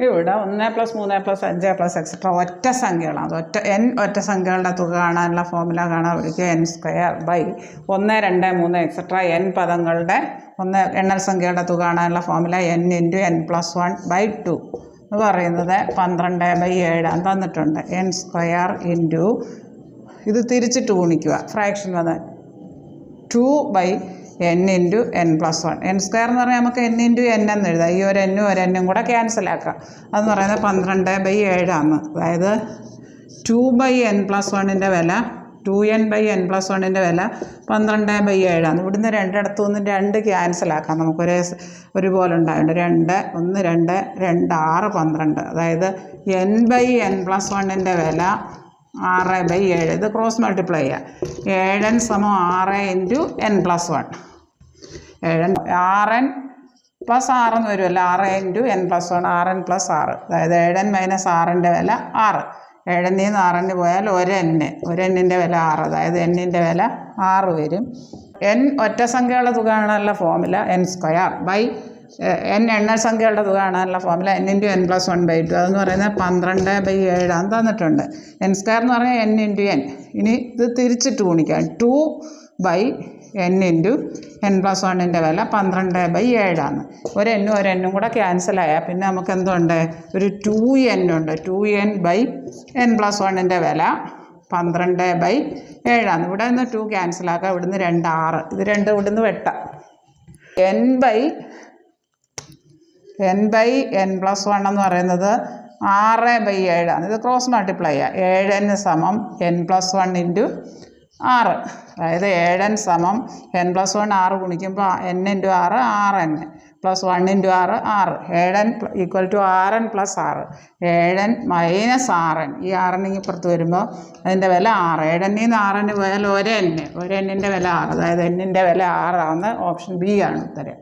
ഇവിടെ 1 + 3 + 5 + എക്സെട്ര ഒറ്റ സംഖ്യകളാണ്. അത് ഒറ്റ സംഖ്യകളുടെ തുക കാണാനുള്ള ഫോർമുല കാണാൻ പഠിക്കുക. n² 1, 2, 3 എക്സെട്ര n പദങ്ങളുടെ എണ്ണൽ സംഖ്യകളുടെ തുക കാണാനുള്ള ഫോർമുല n × n+1/2 എന്ന് പറയുന്നത് 12/7 തന്നിട്ടുണ്ട്. n² ഇത് തിരിച്ചിട്ട് ഗുണിക്കുക. ഫ്രാക്ഷൻ വന്നാൽ 2/n × n+1. n² എന്ന് പറഞ്ഞാൽ നമുക്ക് n × n എന്ന് എഴുതാം. ഈ ഒരു n കൂടെ ക്യാൻസലാക്കാം. അതെന്ന് പറയുന്നത് 12/7 അതായത് 2/n+1 വില 2n/n+1 വില 12/7. ഇവിടുന്ന് രണ്ടിടത്തു നിന്ന് 2 ക്യാൻസലാക്കാം. നമുക്ക് ഒരുപോലെ ഉണ്ടായിട്ടുണ്ട്. 2 1 2 2 6 12. അതായത് n/n+1 വില 6/7. ഇത് ക്രോസ് മൾട്ടിപ്ലൈ ചെയ്യുക. 7n = 6 × n+1. 7n 6n + 6 എന്ന് വരുമല്ലോ. 6 × n+1 6n + 6. അതായത് 7n - 6ൻ്റെ വില 6. 7n നിന്ന് 6n പോയാൽ 1n വില 6. അതായത് n വില 6 വരും. n ഒറ്റ സംഖ്യകളുടെ തുക കാണാനുള്ള ഫോർമുല n² n എണ്ണൽ സംഖ്യകളുടെ തുക കാണാനുള്ള ഫോർമുല n × n+1/2. അതെന്ന് പറയുന്നത് 12/7 തന്നിട്ടുണ്ട്. n² എന്ന് പറഞ്ഞാൽ n × n. ഇനി ഇത് തിരിച്ചിട്ട് ഗുണിക്കാം. 2/n × n+1 വില 12/7. ഒരു n കൂടെ ക്യാൻസലായാൽ പിന്നെ നമുക്ക് എന്തുണ്ട്? ഒരു 2n ഉണ്ട്. 2n/n+1 വില 12/7. ഇവിടെ നിന്ന് 2 ക്യാൻസലാക്കാം. ഇവിടുന്ന് 2 6. ഇത് 2 ഇവിടുന്ന് വെട്ടാം. n/n+1 എന്ന് പറയുന്നത് 6/7. ഇത് ക്രോസ് മൾട്ടിപ്ലൈ ചെയ്യുക. 7n = n+1 × 6. അതായത് 7n = n+1 6 ഗുണിക്കുമ്പോൾ n × 6 6n + 1 × 6 6. 7n = 6n + 6. 7n - 6n. ഈ 6n ഇപ്പുറത്ത് വരുമ്പോൾ അതിൻ്റെ വില 6. 7n നിന്ന് 6n പോയാൽ 1n. 1n വില 6. അതായത് n വില 6 ഓപ്ഷൻ ബി ആണ് ഉത്തരം.